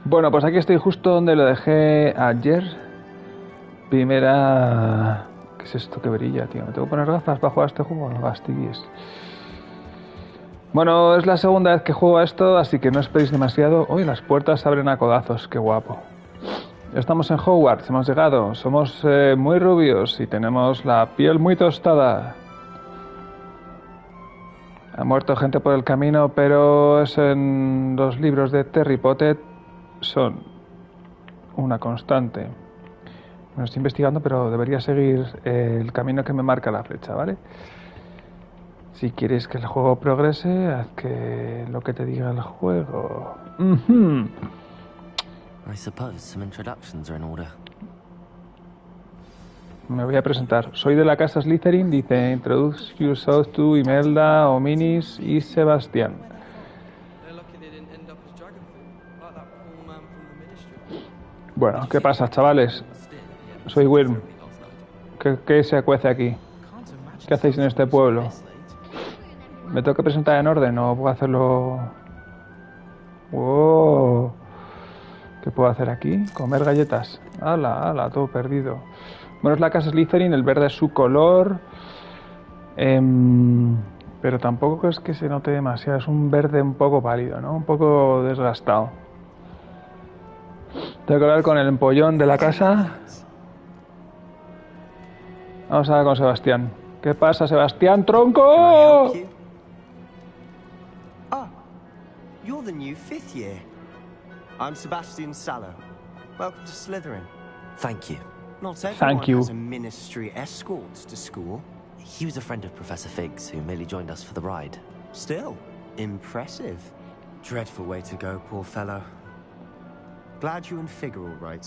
Bueno, pues aquí estoy justo donde lo dejé ayer. Primera... ¿Qué es esto que brilla, tío? ¿Me tengo que poner gafas para jugar a este juego? No fastidies. Bueno, es la segunda vez que juego a esto, así que no esperéis demasiado. Uy, las puertas se abren a codazos, qué guapo. Estamos en Hogwarts, hemos llegado. Somos muy rubios y tenemos la piel muy tostada. Ha muerto gente por el camino, pero es en los libros de Harry Potter son una constante. Me lo estoy investigando, pero debería seguir el camino que me marca la flecha, ¿vale? Si quieres que el juego progrese, haz que lo que te diga el juego. I suppose some introductions are in order. Me voy a presentar. Soy de la casa Slytherin, dice Introduce yourself to Imelda, Ominis y Sebastián. Bueno, ¿qué pasa, chavales? Soy Wyrm. ¿Qué se cuece aquí? ¿Qué hacéis en este pueblo? ¿Me tengo que presentar en orden o puedo hacerlo...? ¡Wow! ¿Qué puedo hacer aquí? Comer galletas. ¡Hala, todo perdido! Bueno, es la casa Slytherin, el verde es su color. Pero tampoco es que se note demasiado. Es un verde un poco pálido, ¿no? Un poco desgastado. Tengo que hablar con el empollón de la casa. Vamos a hablar con Sebastián. ¿Qué pasa, Sebastián, tronco? Ah, you're the new 5th year. I'm Sebastian Sallow. Welcome to Slytherin. Thank you. Not everyone you. has a ministry escort to school. He was a friend of Professor Fig's who merely joined us for the ride. Still, impressive. Dreadful way to go, poor fellow. Glad you and Fig are all right.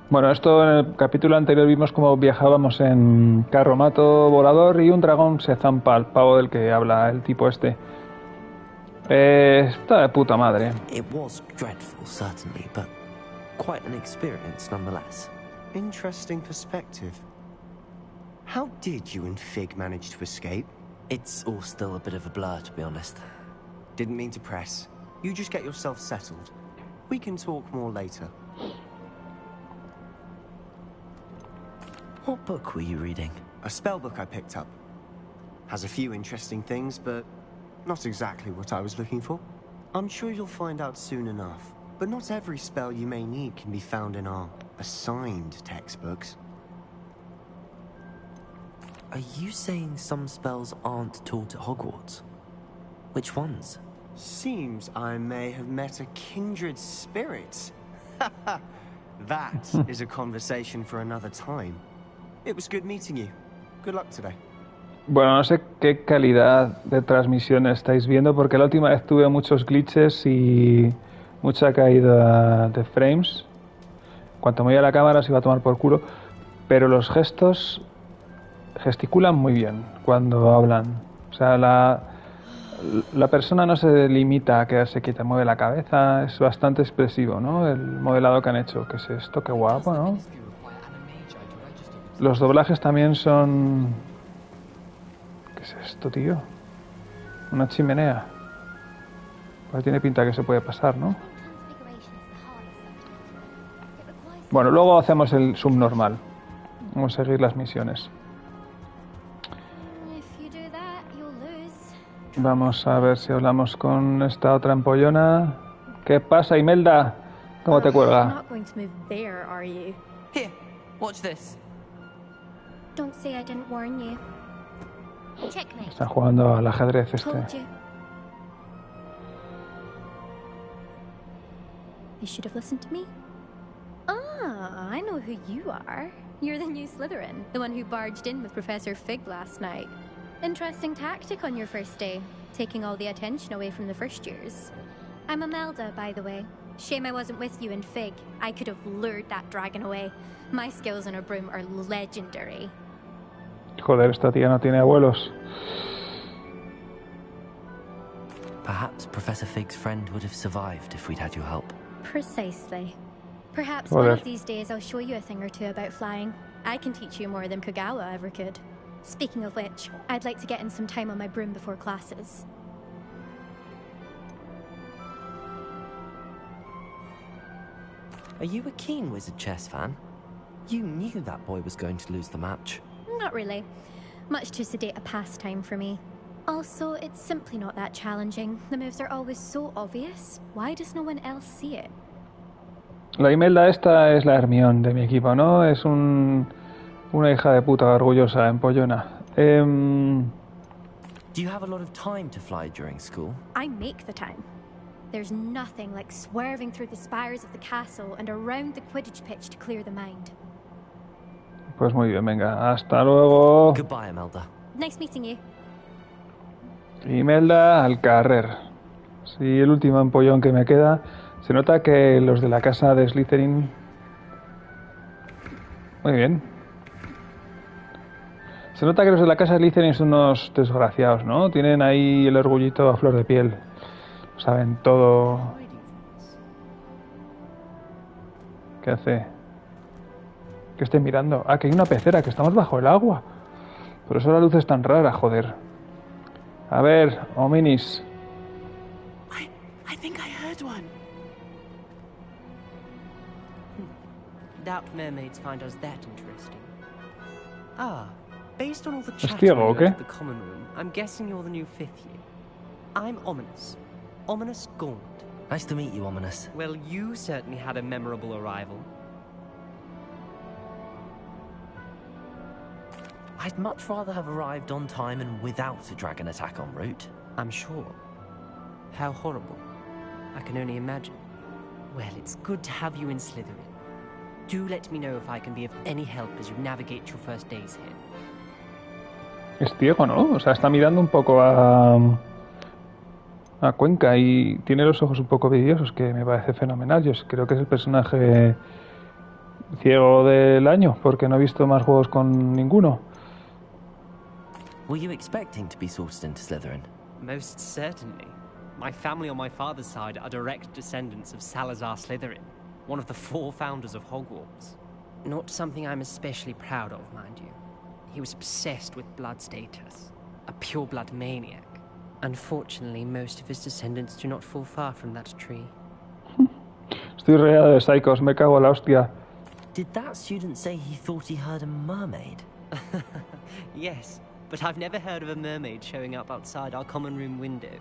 Bueno, esto en el capítulo anterior vimos cómo viajábamos en carromato volador y un dragón se zampa al pavo del que habla el tipo este. Está de puta madre. It was dreadful, certainly, but quite an experience nonetheless. Interesting perspective. How did you and Fig manage to escape? It's all still a bit of a blur, to be honest. Didn't mean to press. You just get yourself settled. We can talk more later. What book were you reading? A spell book I picked up. Has a few interesting things, but not exactly what I was looking for. I'm sure you'll find out soon enough. But not every spell you may need can be found in our assigned textbooks. Are you saying some spells aren't taught at Hogwarts? Which ones? Seems I may have met a kindred spirit. That is a conversation for another time. It was good meeting you. Good luck today. Bueno, no sé qué calidad de transmisión estáis viendo porque la última vez tuve muchos glitches y mucha caída de frames. Cuanto me iba la cámara se iba a tomar por culo. Pero los gestos gesticulan muy bien cuando hablan. O sea, la persona no se limita a quedarse quieta, mueve la cabeza, es bastante expresivo, ¿no? El modelado que han hecho. ¿Qué es esto? Qué guapo, ¿no? Los doblajes también son... ¿Qué es esto, tío? Una chimenea. Pues tiene pinta que se puede pasar, ¿no? Bueno, luego hacemos el subnormal. Vamos a seguir las misiones. Vamos a ver si hablamos con esta otra empollona. ¿Qué pasa, Imelda? ¿Cómo te cuelga? Here, watch this. Don't say I didn't warn you. Checkmate. Está jugando al ajedrez este. Told you. You should have listened to me. Ah, I know who you are. You're the new Slytherin, the one who barged in with Professor Fig last night. Interesting tactic on your first day, taking all the attention away from the first years. I'm Imelda, by the way. Shame I wasn't with you in Fig. I could have lured that dragon away. My skills on a broom are legendary. Joder, esta tía no tiene abuelos. Perhaps Professor Fig's friend would have survived if we'd had your help. Precisely. Perhaps Joder. one of these days I'll show you a thing or two about flying. I can teach you more than Kagawa ever could. Speaking of which, I'd like to get in some time on my broom before classes. Are you a keen Wizard chess fan? You knew that boy was going to lose the match. Not really. Much too sedate a pastime for me. Also, it's simply not that challenging. The moves are always so obvious. Why does no one else see it? La Imelda esta es la Hermione de mi equipo, ¿no? Es una hija de puta orgullosa, empollona. Do you have a lot of time to fly during school? I make the time. There's nothing like swerving through the spires of the castle and around the Quidditch pitch to clear the mind. Pues muy bien, venga, hasta luego. Goodbye, Imelda. Nice meeting you. Imelda al carrer. Sí, el último empollón que me queda. Se nota que los de la casa de Slytherin... Muy bien. Se nota que los de la casa de Slytherin son unos desgraciados, ¿no? Tienen ahí el orgullito a flor de piel. Saben todo. ¿Qué hace? ¿Qué estoy mirando? Ah, que hay una pecera, que estamos bajo el agua. Por eso la luz es tan rara, joder. A ver, Ominis. I think I heard one. Doubt mermaids find us that interesting. Ah, based on all the chatter ciego, ¿o qué? at the common room, I'm guessing you're the new 5th year. I'm Ominous. Ominous Gaunt. Nice to meet you, Ominous. Well, you certainly had a memorable arrival. I'd much rather have arrived on time and without a dragon attack en route. I'm sure. How horrible. I can only imagine. Well, it's good to have you in Slytherin. Do let me know if I can be of any help as you navigate your first days here. Es ciego, ¿no? O sea, está mirando un poco a Cuenca y tiene los ojos un poco vidriosos, que me parece fenomenal. Yo creo que es el personaje ciego del año, porque no he visto más juegos con ninguno. Were you expecting to be sorted into Slytherin? Most certainly. My family on my father's side are direct descendants of Salazar Slytherin, one of the 4 founders of Hogwarts. Not something I'm especially proud of, mind you. He was obsessed with blood status, a pure-blood maniac. Unfortunately, most of his descendants do not fall far from that tree. Estoy rodeado de psicos, me cago en la hostia. Did that student say he thought he heard a mermaid? Yes, but I've never heard of a mermaid showing up outside our common room window.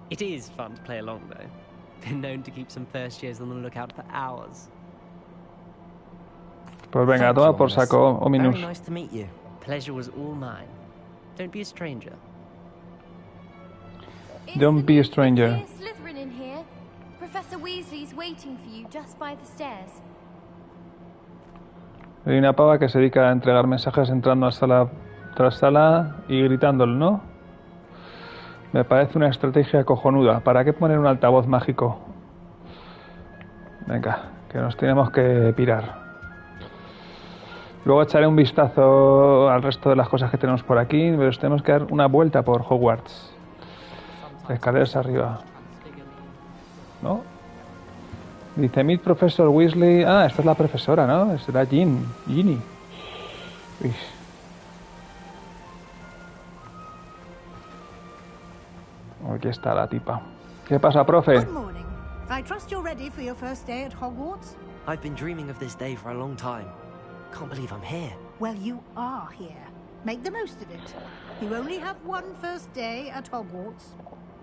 It is fun to play along, though. Been known to keep some first years on the lookout for hours. Pues venga, toma por saco, Ominous. Very nice to meet you. Pleasure was all mine. Don't be a stranger. Don't be a stranger. Slytherin in here. Professor Weasley's waiting for you just by the stairs. Hay una pava que se dedica a entregar mensajes entrando a sala tras sala y gritándolo, ¿no? Me parece una estrategia cojonuda. ¿Para qué poner un altavoz mágico? Venga, que nos tenemos que pirar. Luego echaré un vistazo al resto de las cosas que tenemos por aquí, pero tenemos que dar una vuelta por Hogwarts. Escaleras arriba. ¿No? Dice, meet Professor Weasley. Ah, esta es la profesora, ¿no? Será Ginny. Uy. Aquí está la tipa. ¿Qué pasa, profe? Good morning. I trust you're ready for your first day at Hogwarts? I've been dreaming of this day for a long time. Can't believe I'm here. Well, you are here. Make the most of it. You only have one first day at Hogwarts.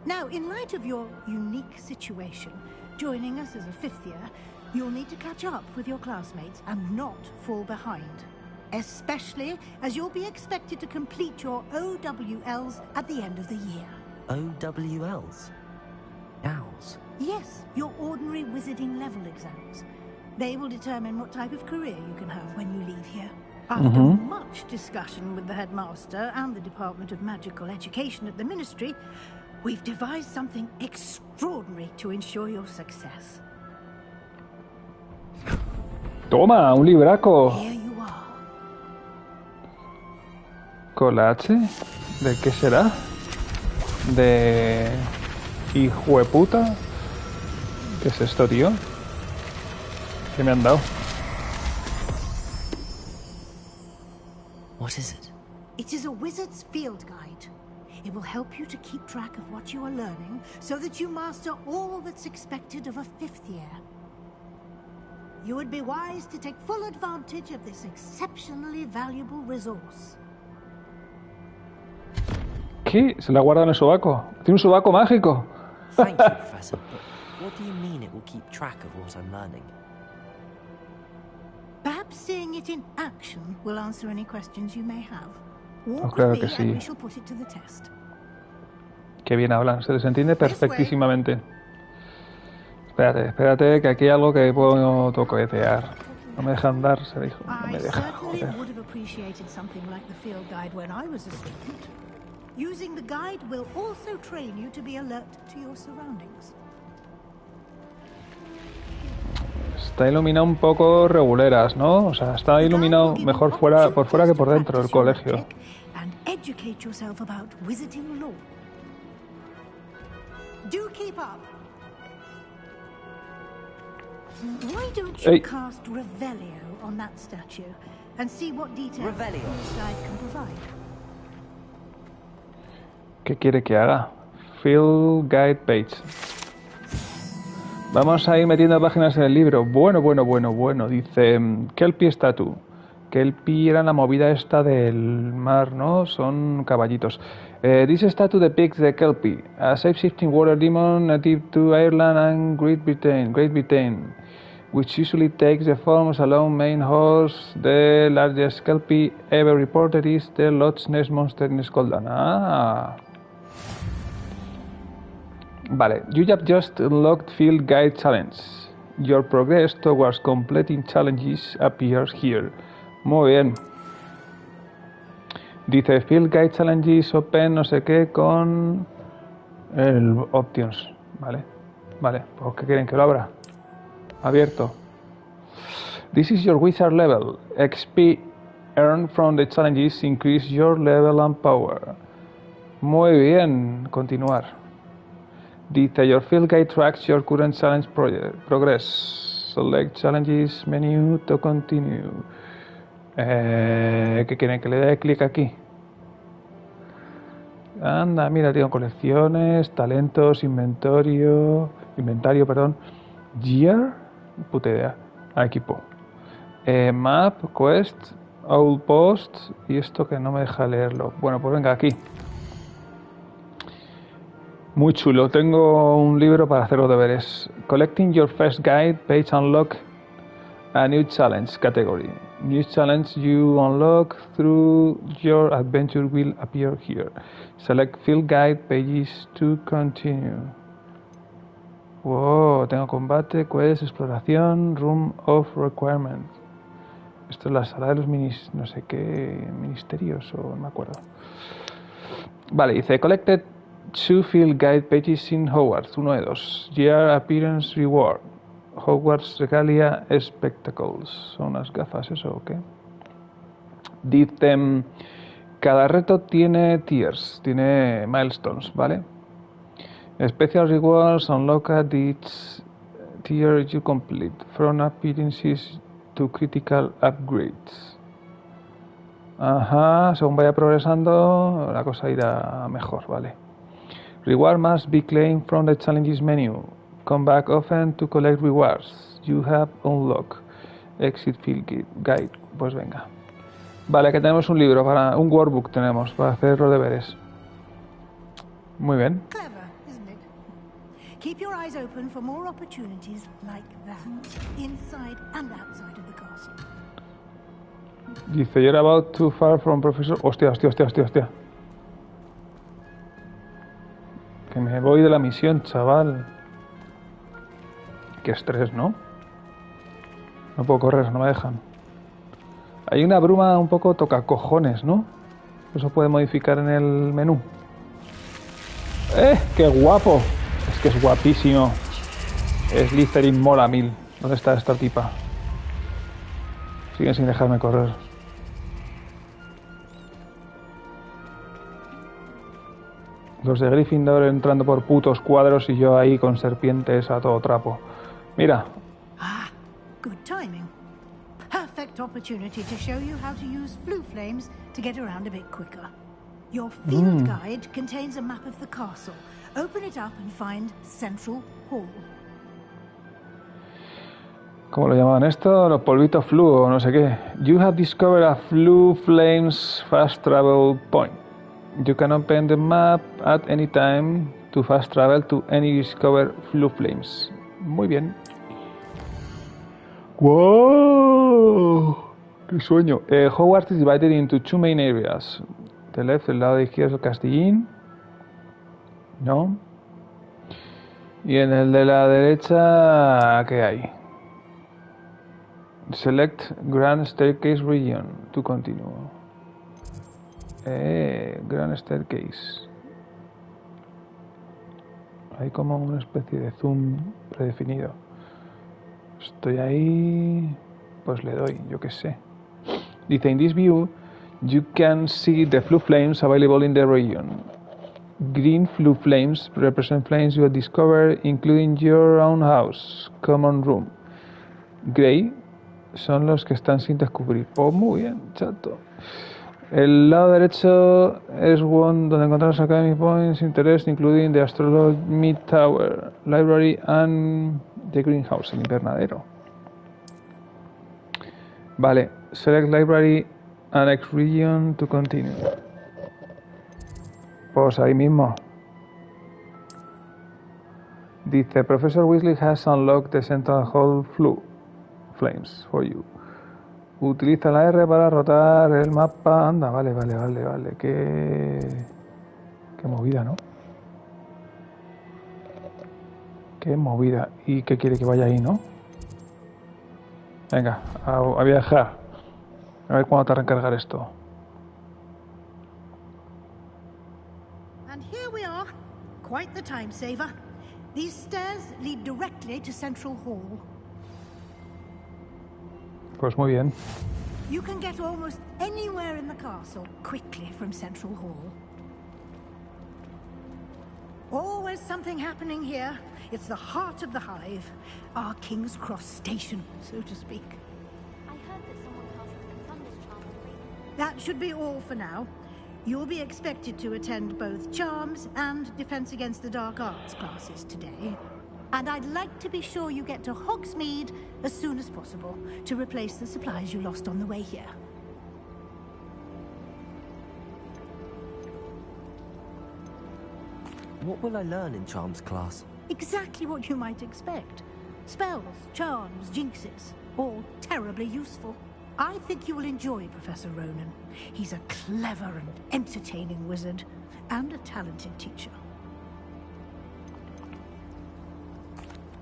Now, in light of your unique situation, joining us as a 5th year, you'll need to catch up with your classmates and not fall behind. Especially as you'll be expected to complete your OWLs at the end of the year. OWLs? Owls? Yes, your ordinary wizarding level exams. They will determine what type of career you can have when you leave here. After much discussion with the headmaster and the Department of Magical Education at the Ministry, we've devised something extraordinary to ensure your success. Toma, un libraco. Here you are. ¿Colache? ¿De qué será? ¿De hijueputa? ¿Qué es esto, tío? ¿Qué me han dado? What is it? It is a wizard's field guide. It will help you to keep track of what you are learning so that you master all that's expected of a 5th year. you would be wise to take full advantage of this exceptionally valuable resource. ¿Qué? Se la guarda en el sobaco. Tiene un sobaco mágico. Thank you, Professor, but what do you mean it will keep track of what I'm learning? Perhaps seeing it in action will answer any questions you may have. Walk claro with que me sí. and we shall put it to the test. Qué bien hablan, se les entiende perfectísimamente. Espérate, que aquí hay algo que puedo toquetear. No me dejan dar, se dijo. No me I deja, certainly joder. would have appreciated something like the field guide when I was a student. Using the guide will also train you to be alert to your surroundings. Está iluminado un poco reguleras, ¿no? O sea, está iluminado mejor por fuera que por dentro del colegio. And educate yourself about wizarding lore. Do keep up. Why don't you cast Revelio on that statue and see what details Revelio. the guide can provide? ¿Qué quiere que haga? Field Guide Page. Vamos a ir metiendo páginas en el libro. Bueno. Dice, Kelpie Statue. Kelpie era la movida esta del mar, ¿no? Son caballitos. This statue depicts the Kelpie, a shape-shifting water demon native to Ireland and Great Britain, which usually takes the form of a lone main horse. The largest Kelpie ever reported is the Loch Ness Monster in Scotland. Ah. Vale, you have just unlocked Field Guide Challenge. Your progress towards completing challenges appears here. Muy bien. Dice Field Guide Challenges Open no sé qué con el Options. Vale, pues ¿qué quieren que lo abra? Abierto. This is your wizard level. XP earned from the challenges increase your level and power. Muy bien, continuar. Dice, your field guide tracks your current challenge progress. Select challenges menu to continue. ¿Qué quieren? Que le dé clic aquí. Anda, mira, tengo colecciones, talentos, inventario, Gear, puta idea. Equipo. Map, quest, owl post, y esto que no me deja leerlo. Bueno, pues venga, aquí. Muy chulo, tengo un libro para hacer los deberes. Collecting your first guide page unlock a new challenge category. New challenge you unlock through your adventure will appear here. Select field guide pages to continue. Wow, tengo combate, quest, exploración, room of requirement. Esto es la sala de los no sé qué ministerios, o no me acuerdo. Vale, dice collected 2 field guide pages in Hogwarts, 1 de 2. Year appearance reward. Hogwarts Regalia Spectacles. ¿Son unas gafas eso o qué? Dice, cada reto tiene tiers, tiene milestones, ¿vale? Special rewards unlock at each tier you complete, from appearances to critical upgrades. Ajá, según vaya progresando, la cosa irá mejor, ¿vale? Reward must be claimed from the challenges menu. Come back often to collect rewards you have unlocked. Exit field guide. Pues venga. Vale, que tenemos un libro, un workbook tenemos para hacer los deberes. Muy bien. Clever, isn't it? Keep your eyes open for more opportunities like that, inside and outside of the castle. Dice, you're about too far from professor... Hostia. Que me voy de la misión, chaval. Qué estrés, ¿no? No puedo correr, no me dejan. Hay una bruma un poco tocacojones, ¿no? Eso puede modificar en el menú. ¡Qué guapo! Es que es guapísimo. Slytherin mola 1000. ¿Dónde está esta tipa? Siguen sin dejarme correr. Los de Gryffindor entrando por putos cuadros y yo ahí con serpientes a todo trapo. Mira. Ah, good timing. Perfect opportunity to show you how to use blue flames to get around a bit quicker. Your field guide contains a map of the castle. Open it up and find Central Hall. ¿Cómo lo llamaban esto? Los polvitos flu o no sé qué. You have discovered a flu flames fast travel point. You can open the map at any time to fast travel to any discovered flu flames. Muy bien. ¡Wow! ¡Qué sueño! Hogwarts is divided into two main areas. The left, el lado de izquierdo es el castillín. ¿No? Y en el de la derecha, ¿qué hay? Select Grand Staircase Region to continue. Grand Staircase. Hay como una especie de zoom predefinido. Estoy ahí, pues le doy, yo qué sé. Dice, in this view, you can see the flue flames available in the region. Green flue flames represent flames you have discovered, including your own house, common room. Gray son los que están sin descubrir. Pues muy bien, chato. El lado derecho es one donde encontramos Academy Points, Interest, including the Astronomy Tower, Library and the Greenhouse, el invernadero. Vale, select Library Annex Region to continue. Pues ahí mismo. Dice, Professor Weasley has unlocked the Central Hall Flue Flames for you. Utiliza la R para rotar el mapa. Anda, vale. Qué movida, ¿no? Qué movida. ¿Y qué quiere que vaya ahí, no? Venga, a viajar. A ver cuándo te recargar esto. And here we are. Quite the time saver. These stairs lead directly to Central Hall. Pues muy bien. You can get almost anywhere in the castle quickly from Central Hall. Always something happening here. It's the heart of the hive. Our King's Cross station, so to speak. I heard that someone cast the Confunders charm. That should be all for now. You'll be expected to attend both Charms and Defense Against the Dark Arts classes today. And I'd like to be sure you get to Hogsmeade as soon as possible to replace the supplies you lost on the way here. What will I learn in Charms class? Exactly what you might expect. Spells, charms, jinxes, all terribly useful. I think you will enjoy Professor Ronan. He's a clever and entertaining wizard, and a talented teacher.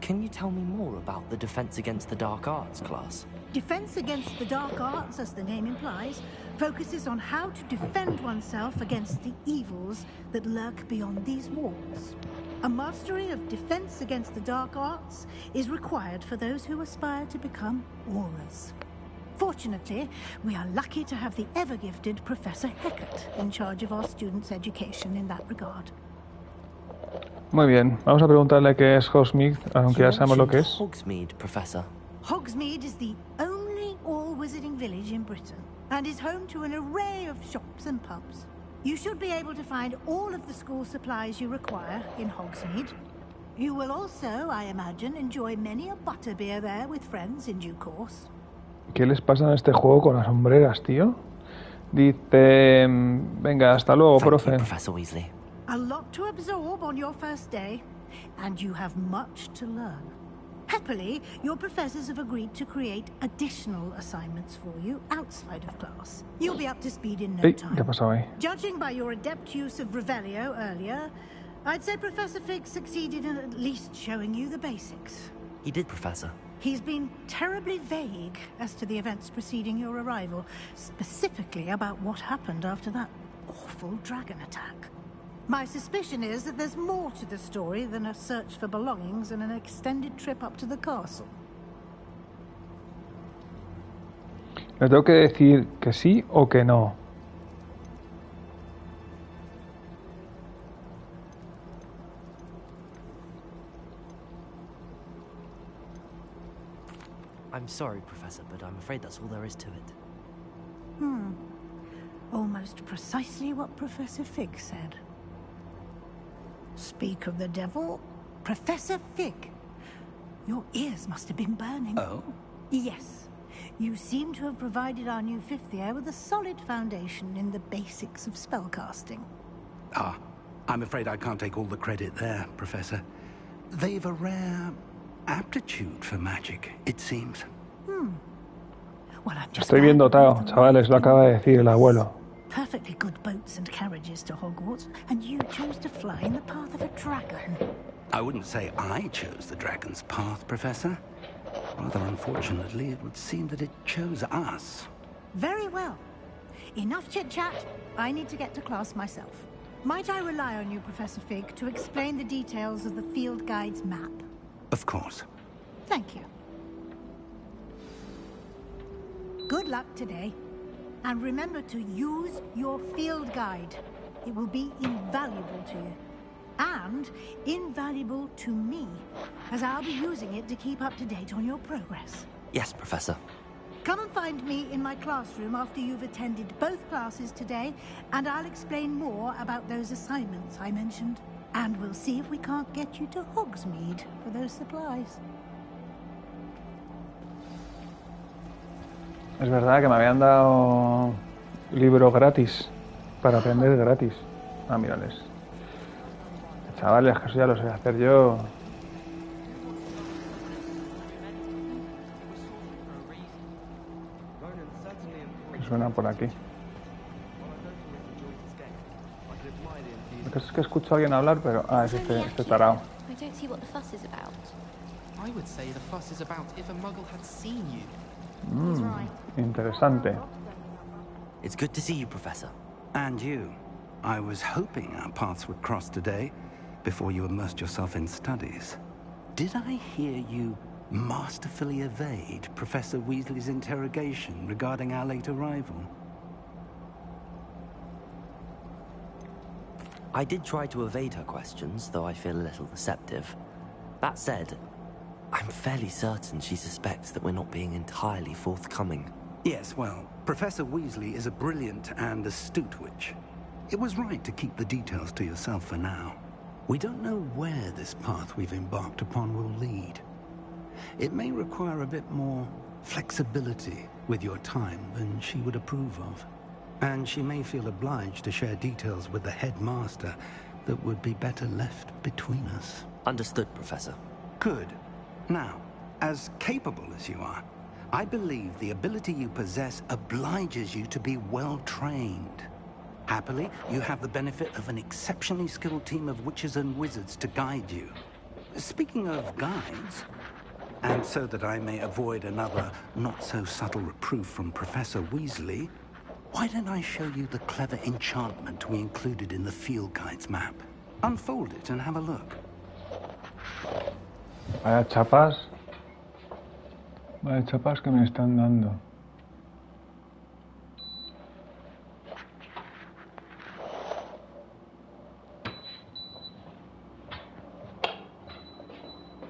Can you tell me more about the Defense Against the Dark Arts class? Defense Against the Dark Arts, as the name implies, focuses on how to defend oneself against the evils that lurk beyond these walls. A mastery of Defense Against the Dark Arts is required for those who aspire to become Aurors. Fortunately, we are lucky to have the ever-gifted Professor Hecat in charge of our students' education in that regard. Muy bien, vamos a preguntarle qué es Hogsmeade, aunque ya sabemos lo que es. Hogsmeade, Professor. Hogsmeade is the only all-wizarding village in Britain, and is home to an array of shops and pubs. You should be able to find all of the school supplies you require in Hogsmeade. You will also, I imagine, enjoy many a butterbeer there with friends in due course. ¿Qué les pasa en este juego con las sombreras, tío? Dice, venga, hasta luego, profe. Professor Weasley. A lot to absorb on your first day, and you have much to learn. Happily, your professors have agreed to create additional assignments for you outside of class. You'll be up to speed in no time. ¿Qué ha pasado ahí? Judging by your adept use of Revelio earlier, I'd say Professor Fig succeeded in at least showing you the basics. He did, Professor. He's been terribly vague as to the events preceding your arrival, specifically about what happened after that awful dragon attack. My suspicion is that there's more to the story than a search for belongings and an extended trip up to the castle. ¿Le tengo que decir que sí o que no? I'm sorry, Professor, but I'm afraid that's all there is to it. Almost precisely what Professor Fig said. Speak of the devil, Professor Fig. Your ears must have been burning. Oh? Yes. You seem to have provided our new fifth year with a solid foundation in the basics of spellcasting. Ah, I'm afraid I can't take all the credit there, Professor. They've a rare aptitude for magic, it seems. Well, I'm just Estoy bien dotado, chavales, lo acaba de decir el abuelo. Perfectly good boats and carriages to Hogwarts, and you chose to fly in the path of a dragon. I wouldn't say I chose the dragon's path, Professor. Rather unfortunately, it would seem that it chose us. Very well. Enough chit-chat. I need to get to class myself. Might I rely on you, Professor Fig, to explain the details of the field guide's map? Of course. Thank you. Good luck today. And remember to use your field guide. It will be invaluable to you. And invaluable to me, as I'll be using it to keep up to date on your progress. Yes, Professor. Come and find me in my classroom after you've attended both classes today, and I'll explain more about those assignments I mentioned. And we'll see if we can't get you to Hogsmeade for those supplies. Es verdad que me habían dado libros gratis para aprender gratis. Ah, mírales. Chavales, que eso ya lo sé hacer yo. Que suena por aquí. Es que escucho a alguien hablar, pero... Ah, es este tarao. I don't see what the fuss is about. I would say the fuss is about if a muggle had seen you. Interesante. It's good to see you, Professor. And you. I was hoping our paths would cross today, before you immersed yourself in studies. Did I hear you masterfully evade Professor Weasley's interrogation regarding our late arrival? I did try to evade her questions, though I feel a little deceptive. That said, I'm fairly certain she suspects that we're not being entirely forthcoming. Yes, well, Professor Weasley is a brilliant and astute witch. It was right to keep the details to yourself for now. We don't know where this path we've embarked upon will lead. It may require a bit more flexibility with your time than she would approve of. And she may feel obliged to share details with the headmaster that would be better left between us. Understood, Professor. Good. Now, as capable as you are, I believe the ability you possess obliges you to be well-trained. Happily, you have the benefit of an exceptionally skilled team of witches and wizards to guide you. Speaking of guides, and so that I may avoid another not-so-subtle reproof from Professor Weasley, why don't I show you the clever enchantment we included in the field guide's map? Unfold it and have a look. Vaya chapas. Vaya chapas que me están dando.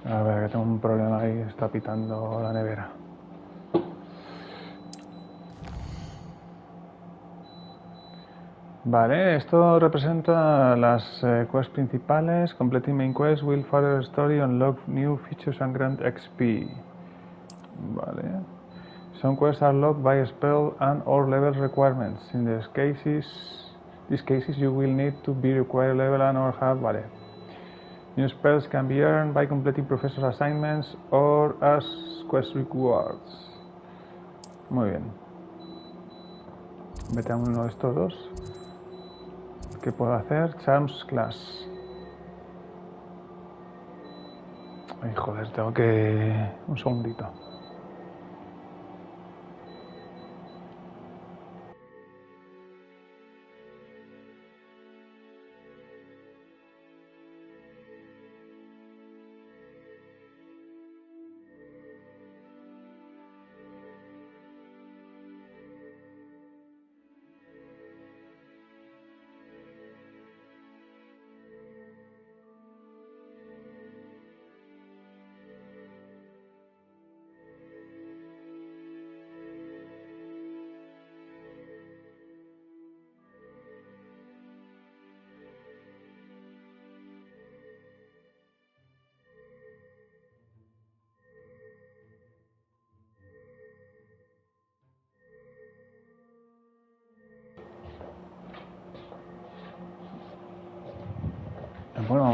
A ver, que tengo un problema ahí, está pitando la nevera. Vale, esto representa las quests principales. Completing main quest will further story, unlock new features and grant XP. Vale. Some quests are locked by spell and or level requirements. In these cases you will need to be required level and or have. Vale. New spells can be earned by completing professor assignments or as quest rewards. Muy bien. Vete a uno de estos dos. ¿Qué puedo hacer? Charms Class. Ay, joder, tengo que... Un segundito.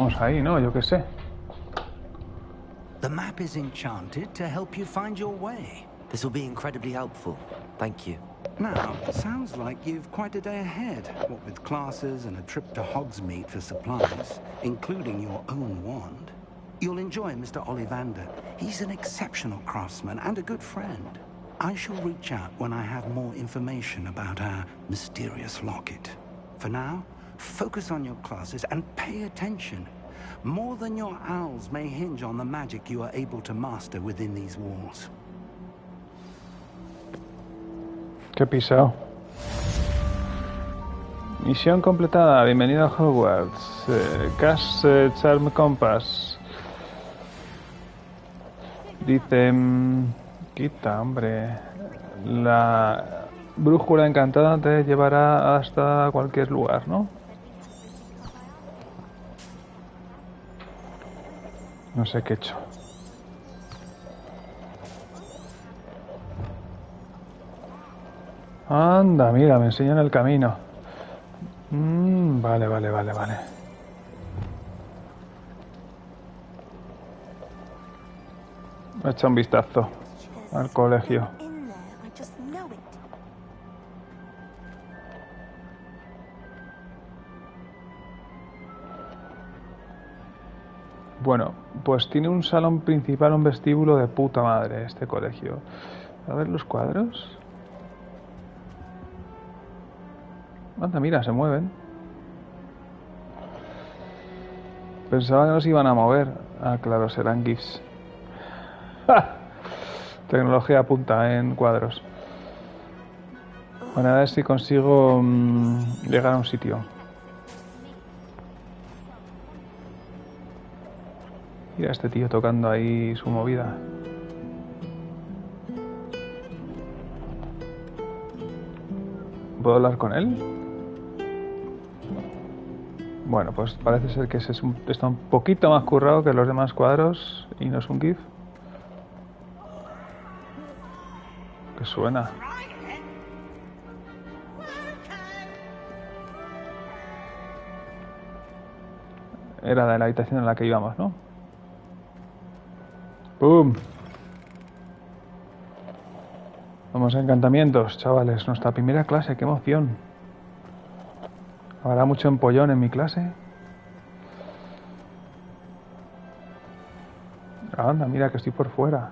vamos ahí, ¿no? Yo qué sé. The map is enchanted to help you find your way. This will be incredibly helpful. Thank you. Now, sounds like you've quite a day ahead, what with classes and a trip to Hogsmeade for supplies, including your own wand. You'll enjoy Mr. Ollivander. He's an exceptional craftsman and a good friend. I shall reach out when I have more information about our mysterious locket. For now, focus on your classes and pay attention. More than your owls may hinge on the magic you are able to master within these walls. Qué pisado. Misión completada. Bienvenido a Hogwarts. Casa Charm Compass. Dice... quita, hombre. La brújula encantada te llevará hasta cualquier lugar, ¿no? No sé qué he hecho. Anda, mira, me enseñan el camino. Vale. He hecho un vistazo al colegio. Bueno, pues tiene un salón principal, un vestíbulo de puta madre este colegio. A ver los cuadros. Anda, mira, se mueven. Pensaba que no se iban a mover. Ah, claro, serán GIFs. ¡Ja! Tecnología punta en cuadros. Bueno, a ver si consigo llegar a un sitio. Mira a este tío tocando ahí su movida. ¿Puedo hablar con él? Bueno, pues parece ser que ese está un poquito más currado que los demás cuadros y no es un GIF. ¿Qué suena? Era de la habitación en la que íbamos, ¿no? ¡Pum! Vamos a encantamientos, chavales. Nuestra primera clase, qué emoción. ¿Habrá mucho empollón en mi clase? Anda, mira que estoy por fuera.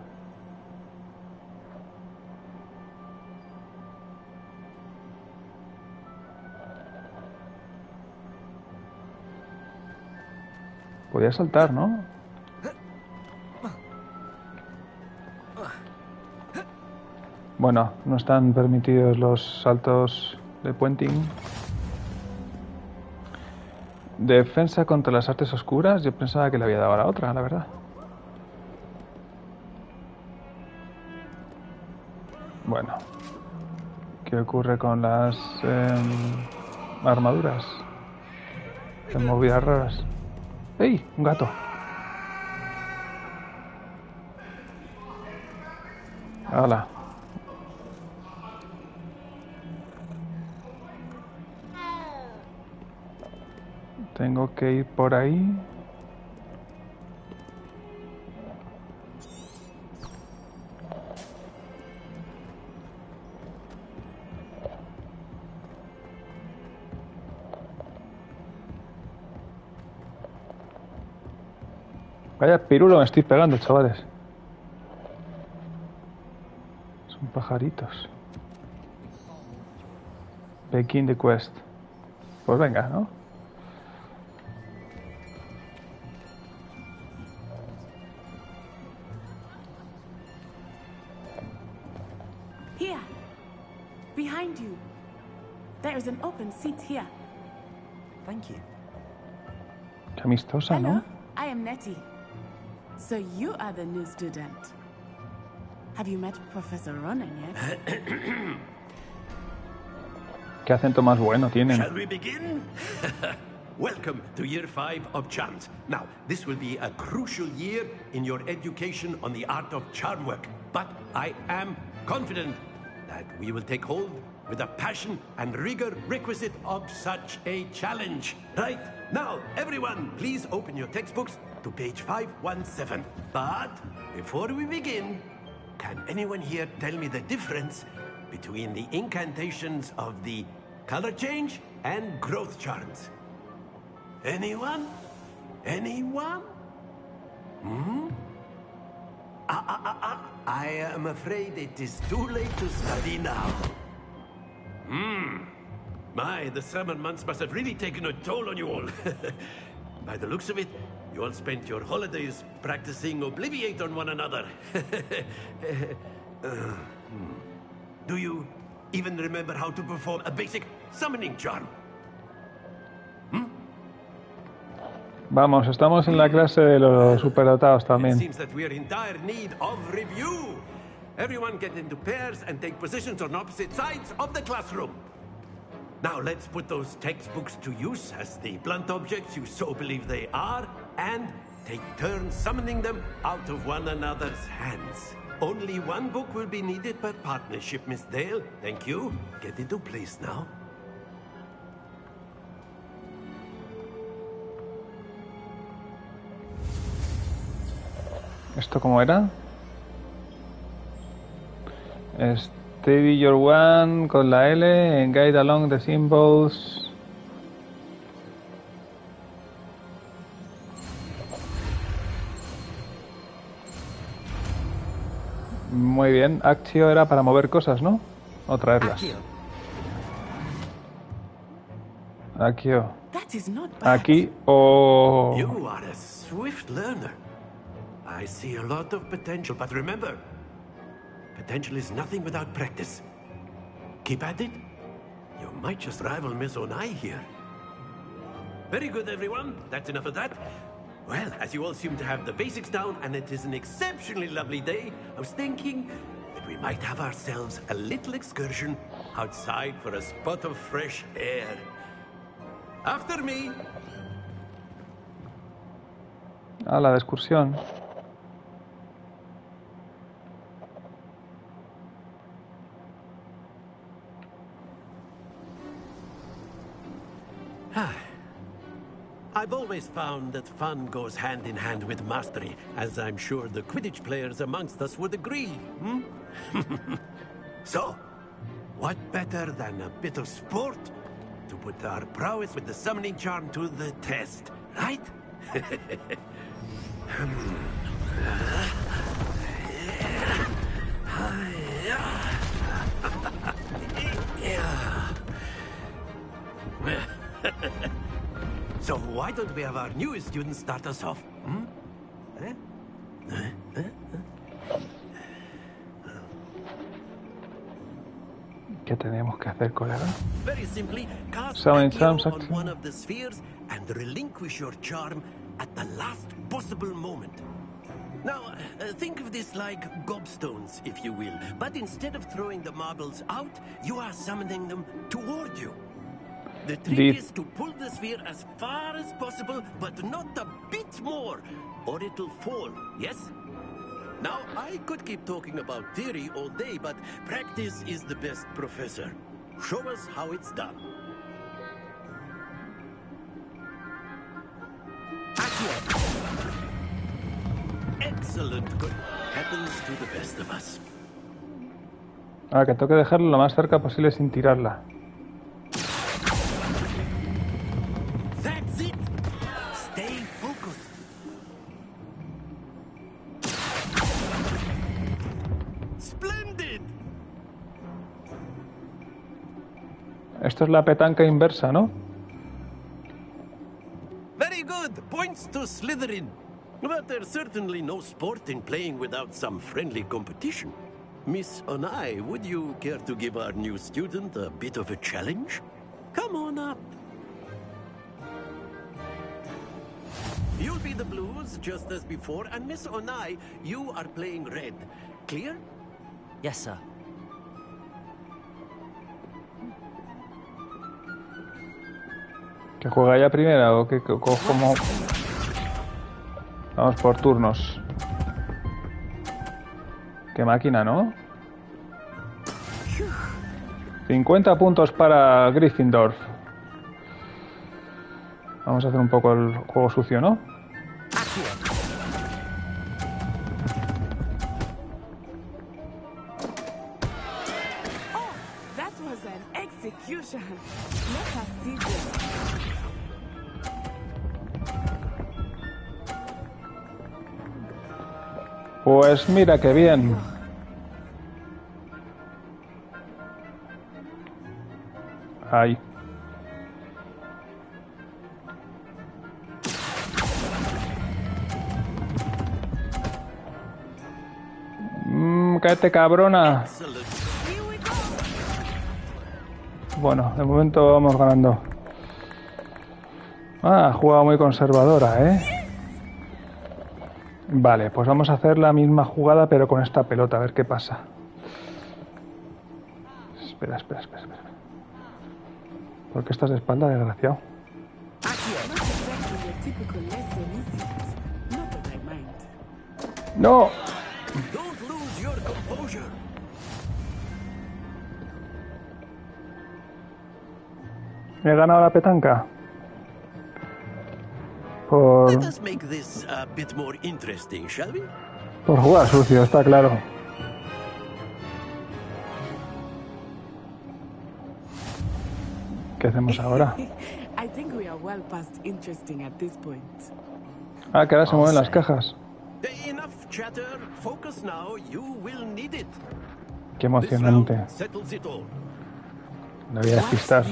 Podía saltar, ¿no? Bueno, no están permitidos los saltos de puenting. Defensa contra las artes oscuras. Yo pensaba que le había dado a la otra, la verdad. Bueno. ¿Qué ocurre con las armaduras? Qué movidas raras. ¡Ey! Un gato. ¡Hala! Tengo que ir por ahí. Vaya pirulo me estoy pegando, chavales. Son pajaritos. Begin the quest. Pues venga, ¿no? Here, behind you. There is an open seat here. Thank you. Qué amistosa, Hello, ¿no? I am Nettie. So you are the new student. Have you met Professor Ronan yet? Qué acento más bueno tienen. Shall we begin? Welcome to Year 5 of Charms. Now, this will be a crucial year in your education on the art of charm work. But I am confident that we will take hold with the passion and rigor requisite of such a challenge. Right, now, everyone, please open your textbooks to page 517. But before we begin, can anyone here tell me the difference between the incantations of the color change and growth charms? Anyone? Anyone? I am afraid it is too late to study now. My, the summer months must have really taken a toll on you all. By the looks of it, you all spent your holidays practicing Obliviate on one another. Do you even remember how to perform a basic summoning charm? Vamos, estamos en la clase de los superdotados también. It seems that we are in dire need of review. Everyone get into pairs and take positions on opposite sides of the classroom. Now let's put those textbooks to use as the blunt objects you so believe they are, and take turns summoning them out of one another's hands. Only one book will be needed per partnership, Miss Dale. Thank you. Get into place now. ¿Esto cómo era? Steady your one con la L and guide along the symbols. Muy bien. Actio era para mover cosas, ¿no? O traerlas. Actio. Aquí o... You are a swift learner. I see a lot of potential, but remember, potential is nothing without practice. Keep at it. You might just rival Miss Onai here. Very good, everyone. That's enough of that. Well, as you all seem to have the basics down, and it is an exceptionally lovely day, I was thinking that we might have ourselves a little excursion outside for a spot of fresh air. After me. Ah, la de excursión. I've always found that fun goes hand in hand with mastery, as I'm sure the Quidditch players amongst us would agree. So, what better than a bit of sport to put our prowess with the summoning charm to the test, right? So why don't we have our newest student start us off? ¿Qué tenemos que hacer, colega? Very simply, cast Summoning Accio charms, on one of the spheres and relinquish your charm at the last possible moment. Now, think of this like gobstones, if you will. But instead of throwing the marbles out, you are summoning them toward you. The trick is to pull the sphere as far as possible, but not a bit more, or it'll fall, yes? Now, I could keep talking about theory all day, but practice is the best professor. Show us how it's done. Excellent. Good. Happens to the best of us. Ahora que tengo que dejarlo lo más cerca posible sin tirarla. That's it. Stay focused. Splendid. Esto es la petanca inversa, ¿no? Very good. Points to Slytherin. But there's certainly no sport in playing without some friendly competition. Miss Onai, would you care to give our new student a bit of a challenge? Come on up. You'll be the blues, just as before, and Miss Onai, you are playing red. Clear? Yes, sir. ¿Que juega ya primera o que como... Vamos por turnos. Qué máquina, ¿no? 50 puntos para Gryffindor. Vamos a hacer un poco el juego sucio, ¿no? Pues mira qué bien. Ahí. Cállate, cabrona. Bueno, de momento vamos ganando. Ah, ha jugado muy conservadora, ¿eh? Vale, pues vamos a hacer la misma jugada pero con esta pelota, a ver qué pasa. Espera. ¿Por qué estás de espalda, desgraciado? ¡No! ¿Me he ganado la petanca? Por jugar sucio, está claro. ¿Qué hacemos ahora? Ah, que ahora se mueven las cajas. Qué emocionante. Me voy a despistar.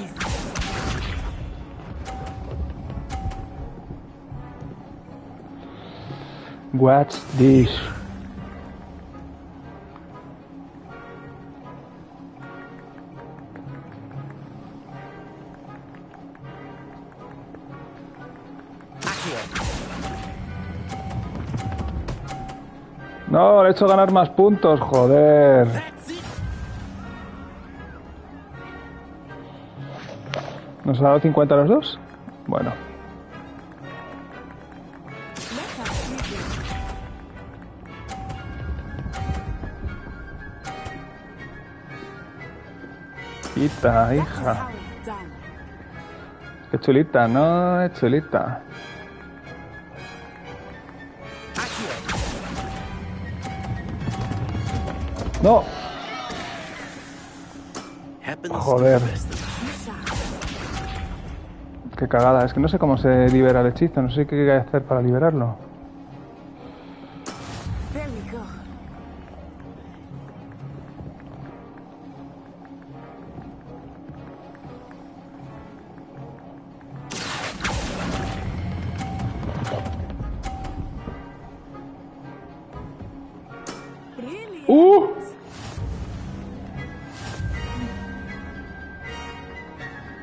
What's this? No, le he hecho ganar más puntos, joder. ¿Nos ha dado 50 a los dos? Bueno. Chulita, hija. Qué chulita, ¿no? Es chulita. ¡No! Joder. Qué cagada. Es que no sé cómo se libera el hechizo. No sé qué hay que hacer para liberarlo.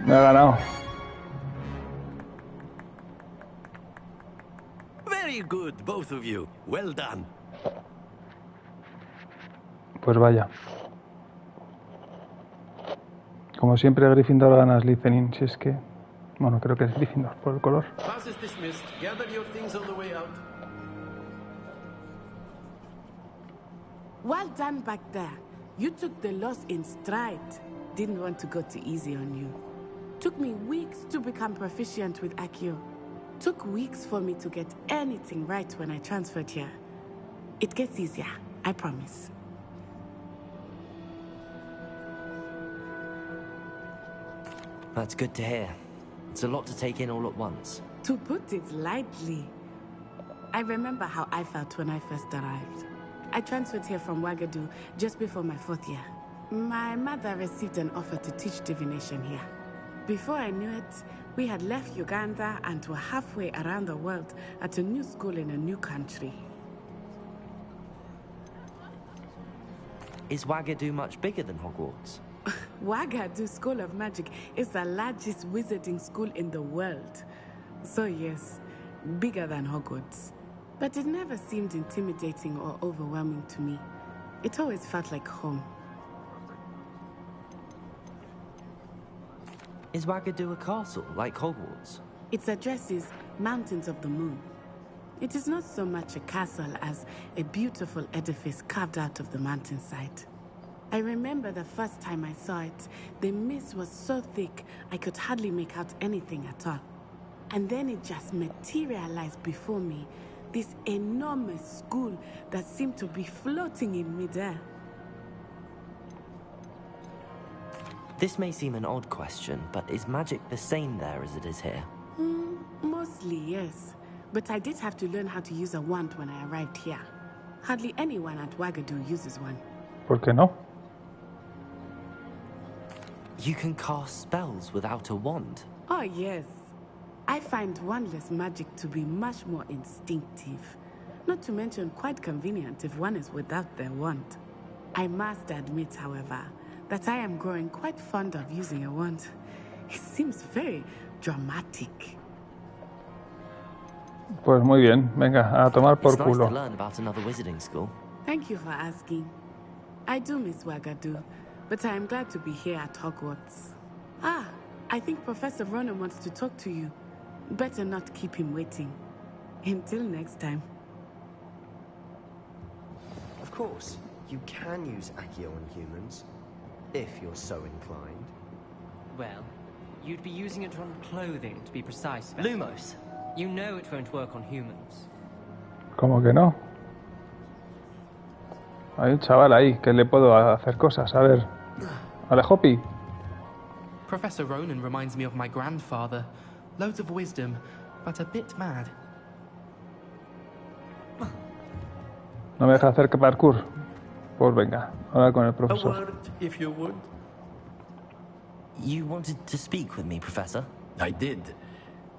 Me ha ganado. Very good, both of you. Well done. Pues vaya. Como siempre, Gryffindor gana a Slytherin. Si es que... Bueno, creo que es Gryffindor por el color. Class is dismissed. Gather your things on the way out. Well done back there. You took the loss in stride. Didn't want to go too easy on you. Took me weeks to become proficient with Accio. Took weeks for me to get anything right when I transferred here. It gets easier, I promise. That's good to hear. It's a lot to take in all at once. To put it lightly, I remember how I felt when I first arrived. I transferred here from Wagadu just before my 4th year. My mother received an offer to teach divination here. Before I knew it, we had left Uganda and were halfway around the world at a new school in a new country. Is Wagadu much bigger than Hogwarts? Wagadu School of Magic is the largest wizarding school in the world. So yes, bigger than Hogwarts. But it never seemed intimidating or overwhelming to me. It always felt like home. Is Wagadu a castle, like Hogwarts? Its address is Mountains of the Moon. It is not so much a castle as a beautiful edifice carved out of the mountainside. I remember the first time I saw it, the mist was so thick I could hardly make out anything at all. And then it just materialized before me, this enormous school that seemed to be floating in midair. This may seem an odd question, but is magic the same there as it is here? Mostly, yes. But I did have to learn how to use a wand when I arrived here. Hardly anyone at Wagadu uses one. ¿Por qué no? You can cast spells without a wand? Oh, yes. I find wandless magic to be much more instinctive. Not to mention quite convenient if one is without their wand. I must admit, however, that I am growing quite fond of using a wand. It seems very dramatic. Pues muy bien, venga, a tomar por It's nice culo. to learn about another wizarding school. Thank you for asking. I do miss Wagadu, but I am glad to be here at Hogwarts. Ah, I think Professor Ronan wants to talk to you. Better not keep him waiting. Until next time. Of course, you can use Accio on humans, if you're so inclined. Well, you'd be using it on clothing, to be precise. Lumos! You know it won't work on humans. ¿Cómo que no? Hay un chaval ahí que le puedo hacer cosas. A ver. Alejopi. Professor Ronan reminds me of my grandfather. Loads of wisdom, but a bit mad. ¿No me deja hacer parkour? Pues venga, hablar con el A profesor. word, if you would. You wanted to speak with me, Professor? I did.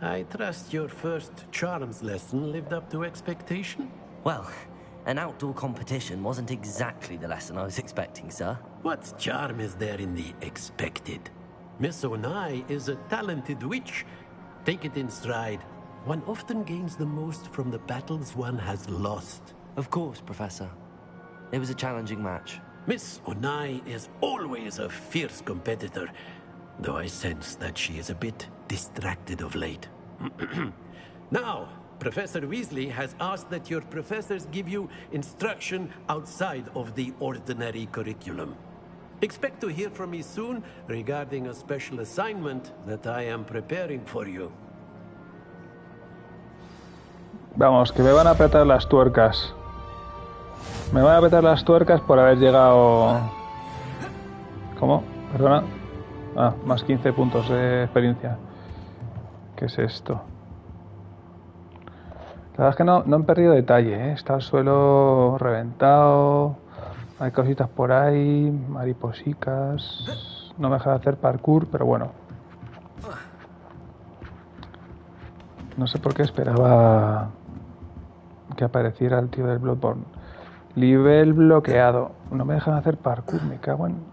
I trust your first charms lesson lived up to expectation? Well, an outdoor competition wasn't exactly the lesson I was expecting, sir. What charm is there in the expected? Miss Onai is a talented witch. Take it in stride. One often gains the most from the battles one has lost. Of course, Professor. It was a challenging match. Miss Onai is always a fierce competitor, though I sense that she is a bit distracted of late. Now, Professor Weasley has asked that your professors give you instruction outside of the ordinary curriculum. Expect to hear from me soon regarding a special assignment that I am preparing for you. Vamos, que me van a apretar las tuercas. Me van a apretar las tuercas por haber llegado... ¿Cómo? Perdona. Ah, más 15 puntos de experiencia. ¿Qué es esto? La verdad es que no han perdido detalle, ¿eh? Está el suelo reventado. Hay cositas por ahí. Mariposicas. No me deja de hacer parkour, pero bueno. No sé por qué esperaba que apareciera el tío del Bloodborne. Nivel bloqueado. No me dejan hacer parkour, me cago en...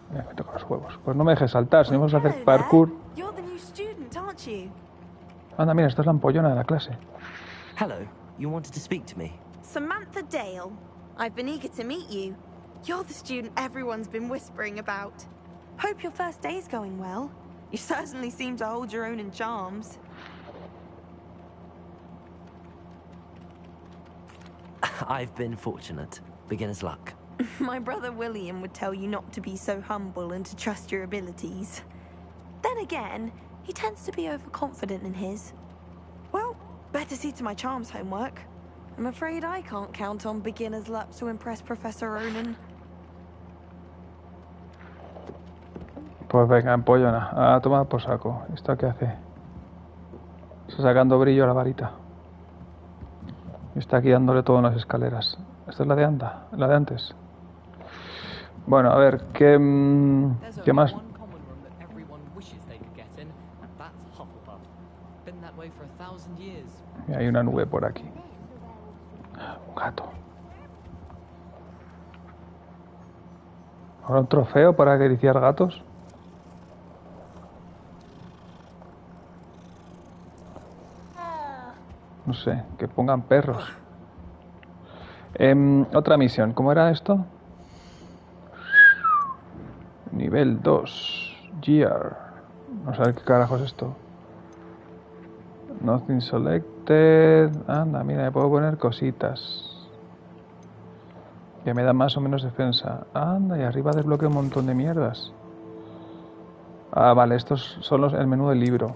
Mira, me toco los huevos. Pues no me dejes saltar, si no vamos a hacer parkour... Anda, mira, esta es la ampollona de la clase. Hello, you wanted to speak to me? Samantha Dale. I've been eager to meet you. You're the student everyone's been whispering about. Hope your first day's going well. You certainly seem to hold your own in charms. I've been fortunate. Beginner's luck. My brother William would tell you not to be so humble and to trust your abilities. Then again, he tends to be overconfident in his. Well, better see to my charms homework. I'm afraid I can't count on beginner's luck to impress Professor Ronan. Pues venga, ampollona. A tomar por saco. ¿Esto qué hace? Está sacando brillo a la varita. Está aquí dándole todo en las escaleras. ¿Esta es la de la de antes? Bueno, a ver, ¿qué más? Y hay una nube por aquí. Un gato. ¿Ahora un trofeo para acariciar gatos? No sé, que pongan perros. Otra misión. ¿Cómo era esto? Nivel 2. Gear. No sé qué carajo es esto. Nothing selected. Anda, mira, me puedo poner cositas. Que me da más o menos defensa. Anda, y arriba desbloqueo un montón de mierdas. Ah, vale, estos son el menú del libro.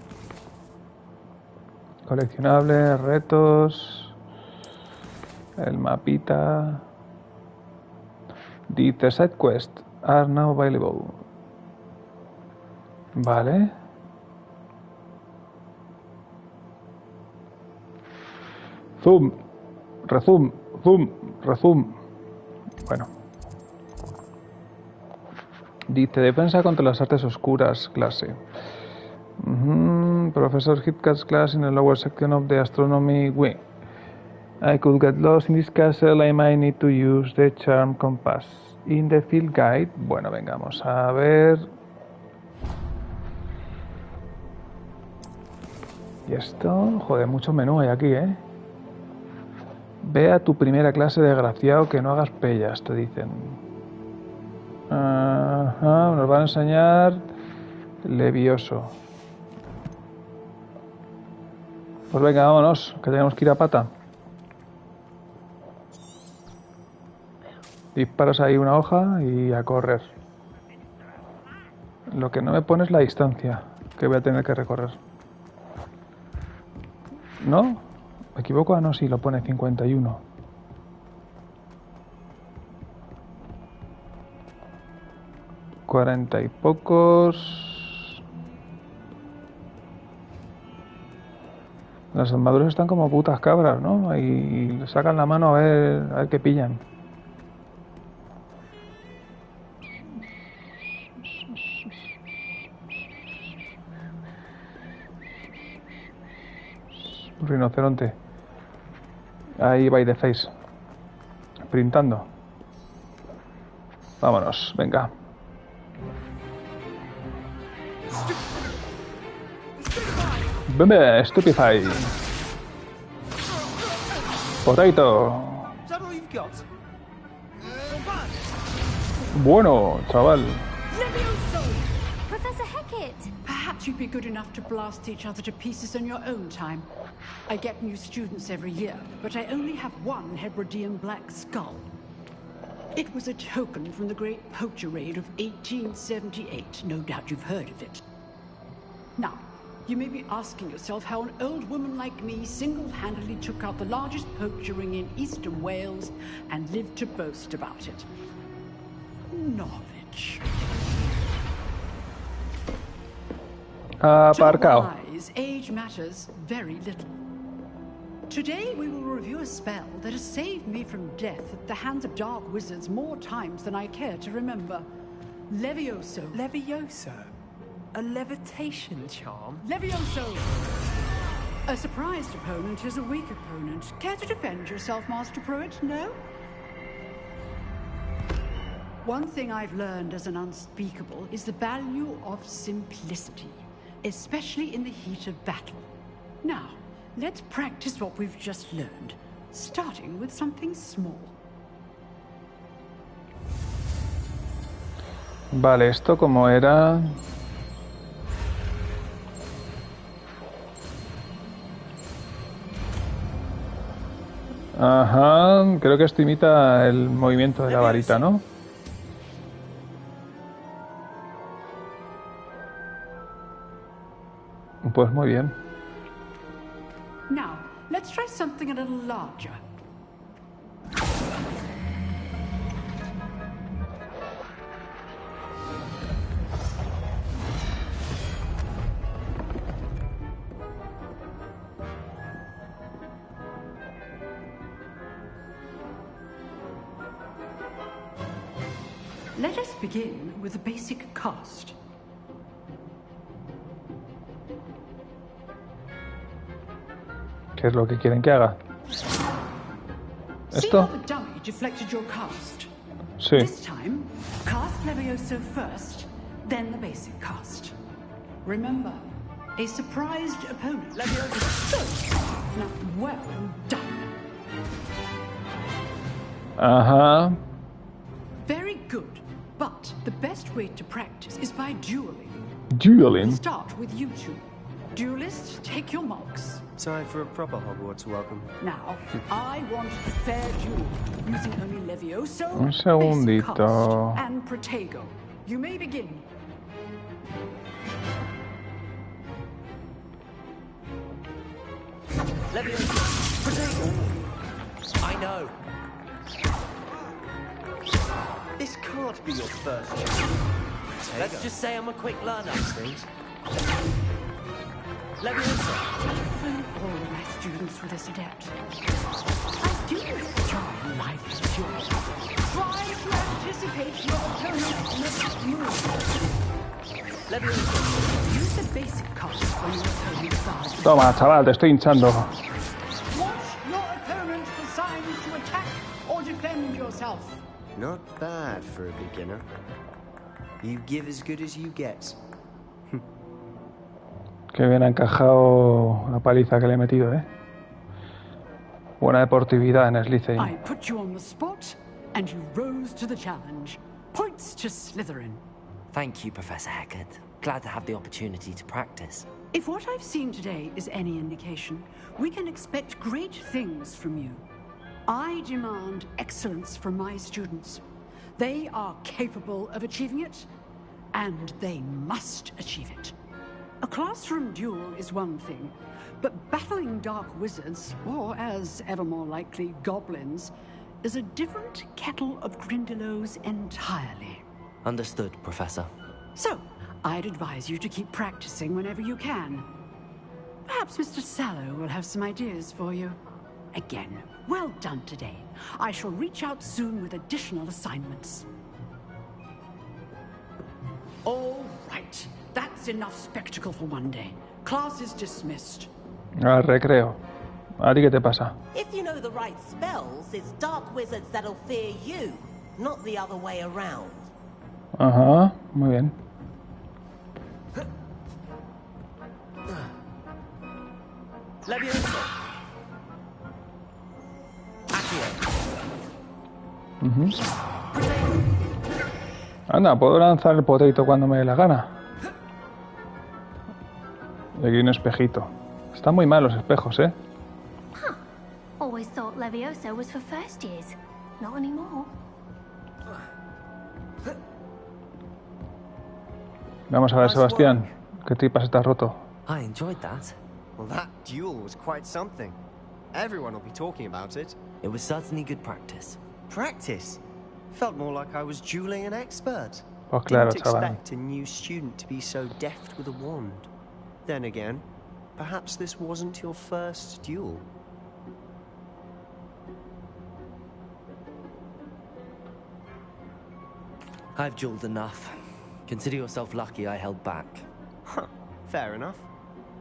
Coleccionables, retos, el mapita. The side quests are now available. Vale. Zoom, rezoom, zoom, rezoom. Bueno. Dice defensa contra las artes oscuras, clase. Professor Hipcat's class in the lower section of the astronomy wing. I could get lost in this castle. I might need to use the charm compass. In the field guide. Bueno, vengamos a ver. Y esto, joder, mucho menú hay aquí, ¿eh? Ve a tu primera clase, desgraciado, que no hagas pellas, te dicen. Ajá, nos van a enseñar Levioso. Pues venga, vámonos, que tenemos que ir a pata. Disparas ahí una hoja y a correr. Lo que no me pone es la distancia que voy a tener que recorrer. ¿No? ¿Me equivoco? Ah, no, sí, lo pone 51. Cuarenta y pocos. Las armaduras están como putas cabras, ¿no? Y le sacan la mano a ver qué pillan. Un rinoceronte. Ahí by the face. Printando. Vámonos, venga. Bebe, Stupefy. Potato. Bueno, chaval. Professor Hecat! Perhaps you'd be good enough to blast each other to pieces in your own time. I get new students every year, but I only have one Hebridean black skull. It was a token from the Great Poacher Raid of 1878. No doubt you've heard of it. Now, you may be asking yourself how an old woman like me single-handedly took out the largest poacher ring in eastern Wales and lived to boast about it. Knowledge. Aparcado. Otherwise, age matters very little. Today we will review a spell that has saved me from death at the hands of dark wizards more times than I care to remember. Levioso. Levioso? A levitation charm? Levioso! A surprised opponent is a weak opponent. Care to defend yourself, Master Pruitt? No? One thing I've learned as an unspeakable is the value of simplicity, especially in the heat of battle. Now, let's practice what we've just learned, starting with something small. Vale, esto como era... Ajá, creo que esto imita el movimiento de la varita, ¿no? Pues muy bien. Now, let's try something a little larger. Let us begin with a basic cast. ¿Qué es lo que quieren que haga? See how the dummy deflected your cast? Sí. This time, cast Levioso first, then the basic cast. Remember, a surprised opponent. Levioso. Now, well done. Ajá. Very good. But the best way to practice is by dueling. Dueling? We'll start with you two. Duelists, take your marks. Time for a proper Hogwarts welcome. Now, I want a fair duel, using only Levioso, Un segundito. Cast, and Protego. You may begin. Levioso! Protego! I know. This can't be your first job. Let's just say I'm a quick learner. Levioso! All my students were this adept. I do enjoy life as yours. Try to anticipate your opponent's next move. Levioso! Use the basic cast when your opponent guards. Toma, chaval, te estoy hinchando. Watch your opponent for signs to attack or defend yourself. Not bad for a beginner. You give as good as you get. Qué bien ha encajado la paliza que le he metido, ¿eh? Buena deportividad en Slytherin. I put you on the spot, and you rose to the challenge. Points to Slytherin. Thank you, Professor Hecat. Glad to have the opportunity to practice. If what I've seen today is any indication, we can expect great things from you. I demand excellence from my students. They are capable of achieving it, and they must achieve it. A classroom duel is one thing, but battling dark wizards, or as ever more likely, goblins, is a different kettle of Grindylows entirely. Understood, Professor. So, I'd advise you to keep practicing whenever you can. Perhaps Mr. Sallow will have some ideas for you. Again, well done today. I shall reach out soon with additional assignments. All right. That's enough spectacle for one day. Class is dismissed. Al recreo. ¿A ti qué te pasa? If you know the right spells, it's dark wizards that'll fear you, not the other way around. Ajá, muy bien. Levioso! Anda, puedo lanzar el potato cuando me dé la gana. Y aquí un espejito. Están muy mal los espejos, ¿eh? Huh. Always thought Levioso was for first years. Not anymore. Vamos a ver, Sebastián. ¿Qué tripas estás roto? I enjoyed that. Well, that duel was quite something. Everyone will be talking about it. It was certainly good practice. Practice? Felt more like I was dueling an expert. Pues claro, Didn't chaval. expect a new student to be so deft with a wand. Then again, perhaps this wasn't your first duel. I've dueled enough. Consider yourself lucky I held back. Huh, fair enough.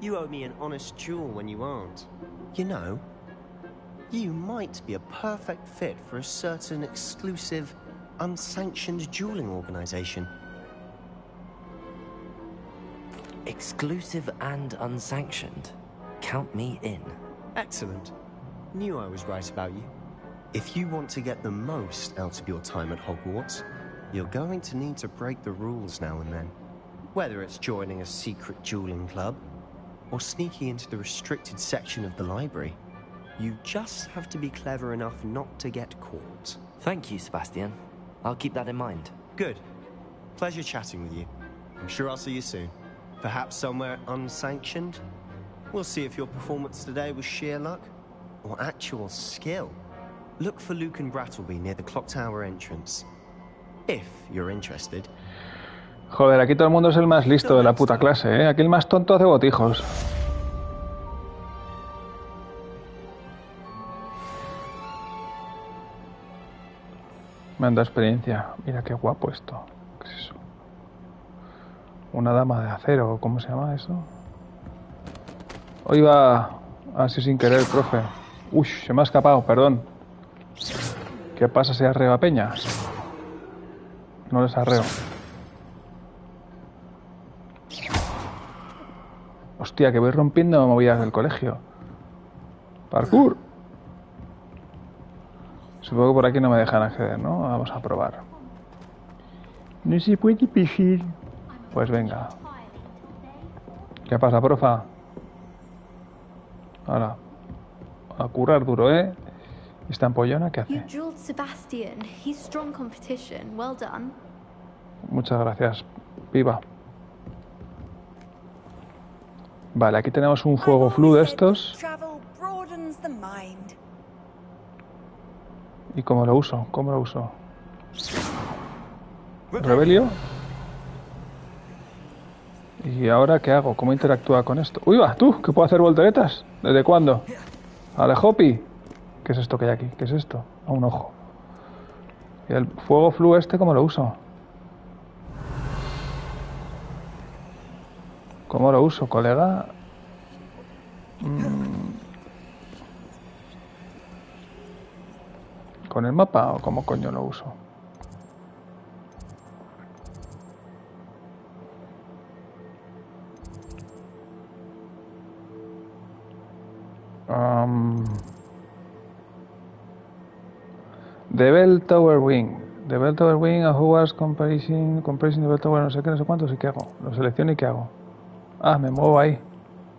You owe me an honest duel when you aren't. You know, you might be a perfect fit for a certain exclusive, unsanctioned dueling organization. Exclusive and unsanctioned. Count me in. Excellent. Knew I was right about you. If you want to get the most out of your time at Hogwarts, you're going to need to break the rules now and then. Whether it's joining a secret dueling club, or sneaking into the restricted section of the library, you just have to be clever enough not to get caught. Thank you, Sebastian. I'll keep that in mind. Good. Pleasure chatting with you. I'm sure I'll see you soon. Perhaps somewhere unsanctioned? We'll see if your performance today was sheer luck or actual skill. Look for Luke and Brattleby near the clock tower entrance. If you're interested. Joder, aquí todo el mundo es el más listo de la puta clase, ¿eh? Aquí el más tonto hace botijos. Me han dado experiencia. Mira qué guapo esto. ¿Qué es eso? Una dama de acero, ¿cómo se llama eso? Hoy va así sin querer, profe. Uy, se me ha escapado, perdón. ¿Qué pasa si arreo a peña? No les arreo. Hostia, que voy rompiendo movidas del colegio. Parkour. Supongo que por aquí no me dejan acceder, ¿no? Vamos a probar. No se puede pisar. Pues venga. ¿Qué pasa, profa? Ahora, a currar duro, ¿eh? ¿Esta ampollona qué You hace? drilled Sebastian. He's strong competition. Well done. Muchas gracias, piba. Vale, aquí tenemos un fuego flu de estos. Travel broadens the mind. ¿Y cómo lo uso? ¿Cómo lo uso? ¿Rebelio? ¿Y ahora qué hago? ¿Cómo interactúa con esto? ¡Uy, va! ¿Tú? ¿Que puedo hacer volteretas? ¿Desde cuándo? ¡Ale, Hopi! ¿Qué es esto que hay aquí? ¿Qué es esto? A un ojo. ¿Y el fuego flu este cómo lo uso? ¿Cómo lo uso, colega? ¿Con el mapa o cómo coño lo uso? The Bell Tower Wing. The Bell Tower Wing a Hogwarts Comparison the Bell Tower no sé qué, no sé cuántos y qué hago. Lo selecciono y qué hago. Ah, me muevo ahí.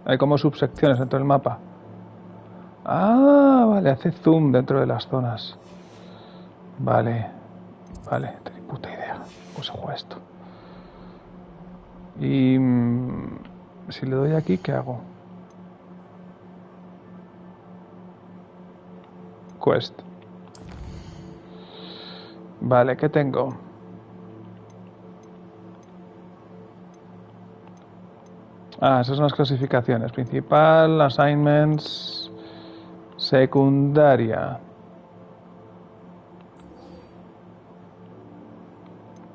Hay como subsecciones dentro del mapa. Ah, vale, hace zoom dentro de las zonas. Vale. Vale, no tengo puta idea. ¿Cómo se juega esto? Y si le doy aquí, ¿qué hago? Quest. Vale, ¿qué tengo? Ah, esas son las clasificaciones. Principal, assignments, secundaria.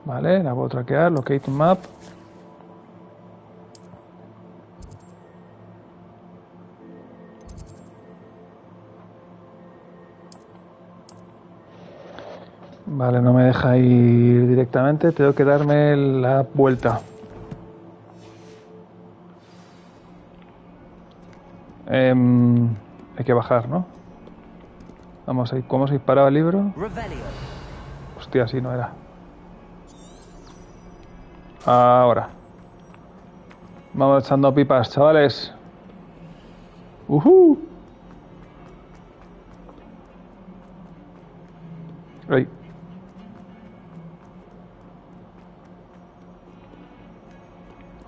Vale, la voy a traquear, locate map. Vale, no me deja ir directamente, tengo que darme la vuelta. Hay que bajar, ¿no? Vamos a ir. ¿Cómo se disparaba el libro? Hostia, así no era. Ahora. Vamos echando pipas, chavales. Ay.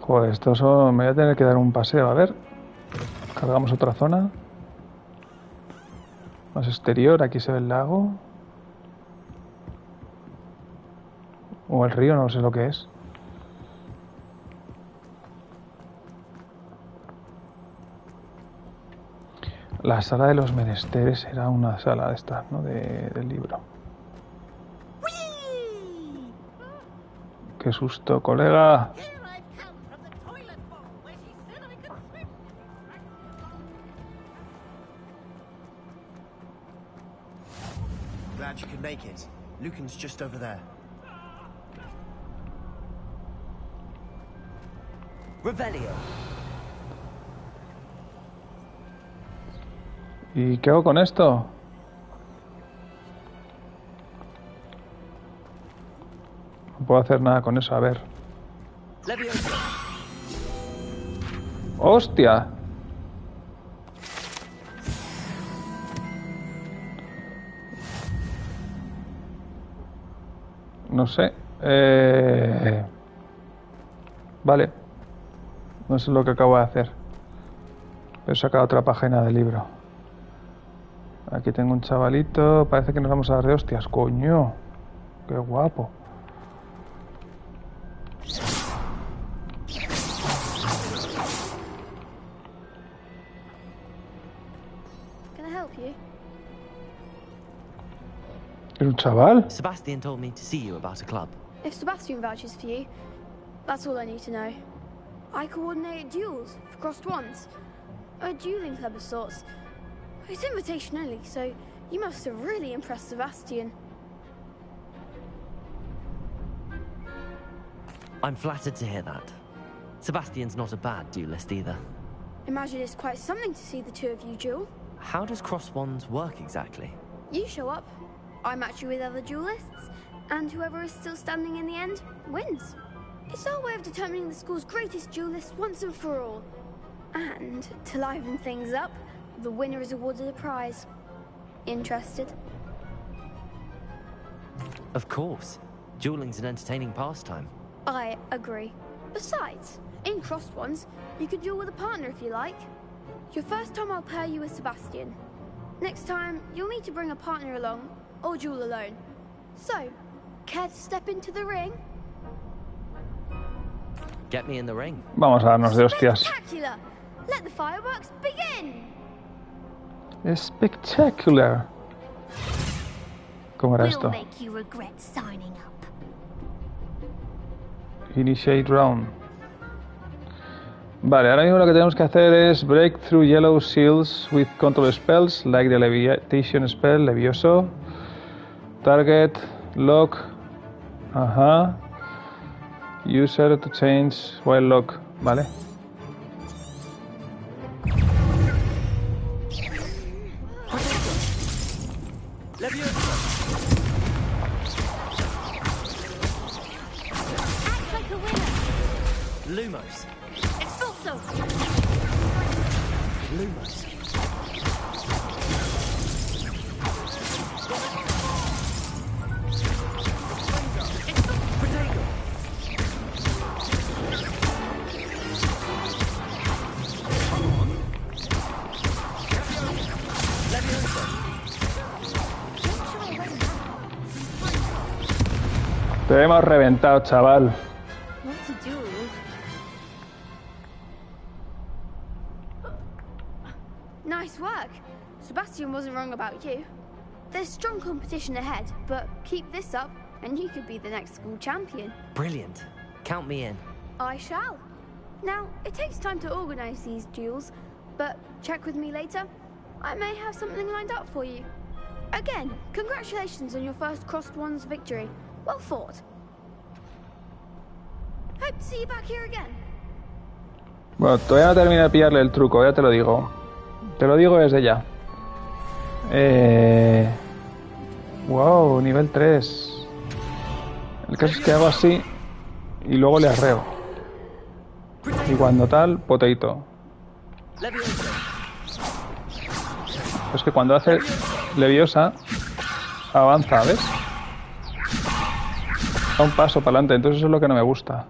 Joder, esto solo me voy a tener que dar un paseo, a ver. Cargamos otra zona. Más exterior, aquí se ve el lago. O el río, no sé lo que es. La sala de los menesteres era una sala de estas, ¿no? Del libro. ¡Qué susto, colega! Glad you could make it. Lucan's just over there. Revelio. ¿Y qué hago con esto? No puedo hacer nada con eso, a ver. ¡Hostia! No sé. Vale. No sé lo que acabo de hacer. He sacado otra página del libro. Aquí tengo un chavalito. Parece que nos vamos a dar de hostias. ¡Coño! ¡Qué guapo! Can I help you? ¿Es un chaval? Sebastian told me to see you about a club. If Sebastian vouches for you, that's all I need to know. I coordinate duels for crossed ones. A dueling club of sorts. It's invitation only, so you must have really impressed Sebastian. I'm flattered to hear that. Sebastian's not a bad duelist either. Imagine it's quite something to see the two of you duel. How does cross wands work exactly? You show up, I match you with other duelists, and whoever is still standing in the end wins. It's our way of determining the school's greatest duelist once and for all. And, to liven things up, the winner is awarded a prize. Interested? Of course. Dueling's an entertaining pastime. I agree. Besides, in crossed ones, you could duel with a partner if you like. Your first time I'll pair you with Sebastian. Next time, you'll need to bring a partner along, or duel alone. So, care to step into the ring? Get me in the ring. Vamos a darnos de hostias. Spectacular! Let the fireworks begin! Spectacular. ¿Cómo era esto? Make you regret signing up. Initiate round. Vale, ahora mismo lo que tenemos que hacer es break through yellow seals with control spells like the levitation spell, levioso. Target, lock. Ajá. User to change while lock. Vale. Lumos. Expulso! Lumos. Te hemos reventado, chaval. What to do? Nice work. Sebastian wasn't wrong about you. There's strong competition ahead, but keep this up and you could be the next school champion. Brilliant. Count me in. I shall. Now, it takes time to organize these duels, but check with me later. I may have something lined up for you. Again, congratulations on your first Crossed Ones victory. Well fought. Hope to see you back here again. Bueno, todavía no termina de pillarle el truco, ya te lo digo. Te lo digo desde ya. Wow, nivel 3. El caso es que hago así y luego le arreo. Y cuando tal, potato. Es que cuando hace leviosa, avanza, ¿ves? Da un paso para adelante, entonces eso es lo que no me gusta.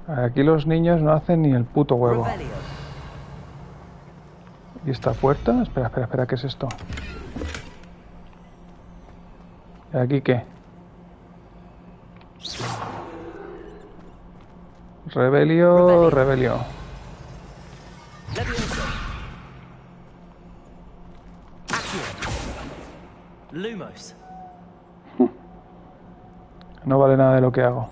Aquí los niños no hacen ni el puto huevo. ¿Y esta puerta? Espera, ¿qué es esto? ¿Y aquí qué? Rebelio. Lumos. No vale nada de lo que hago.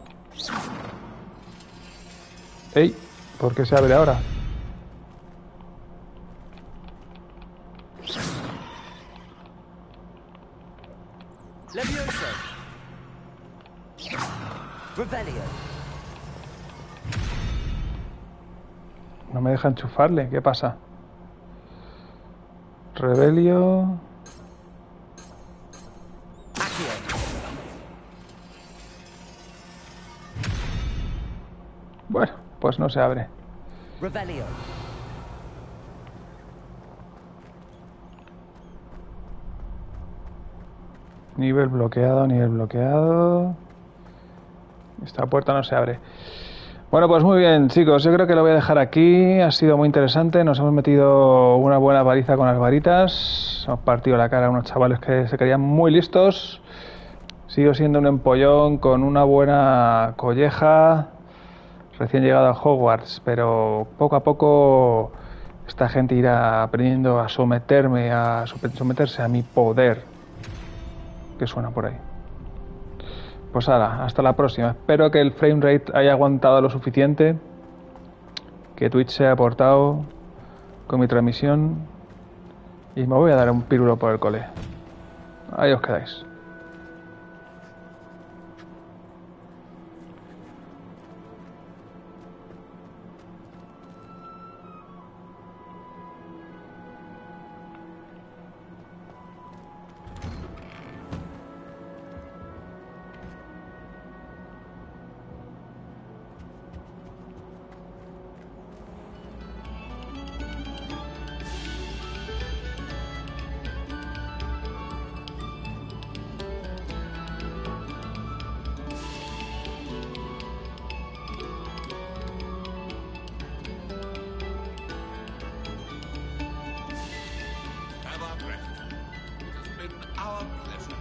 ¡Ey! ¿Por qué se abre ahora? Levioso. Rebelio. No me deja enchufarle, ¿qué pasa? Rebelio. Bueno, pues no se abre. Rebelio. Nivel bloqueado. Esta puerta no se abre. Bueno, pues muy bien, chicos. Yo creo que lo voy a dejar aquí. Ha sido muy interesante. Nos hemos metido una buena paliza con las varitas. Hemos partido la cara a unos chavales que se creían muy listos. Sigo siendo un empollón con una buena colleja. Recién llegado a Hogwarts, pero poco a poco esta gente irá aprendiendo a someterse a mi poder. ¿Qué suena por ahí? Pues ahora, hasta la próxima. Espero que el framerate haya aguantado lo suficiente, que Twitch se haya aportado con mi transmisión y me voy a dar un pirulo por el cole. Ahí os quedáis. our pleasure.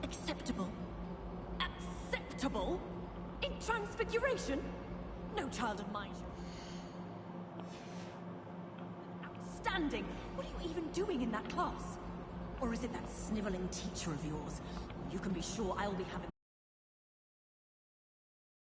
Acceptable? Acceptable? In Transfiguration? No child of mine. Outstanding! What are you even doing in that class? Or is it that sniveling teacher of yours? You can be sure I'll be having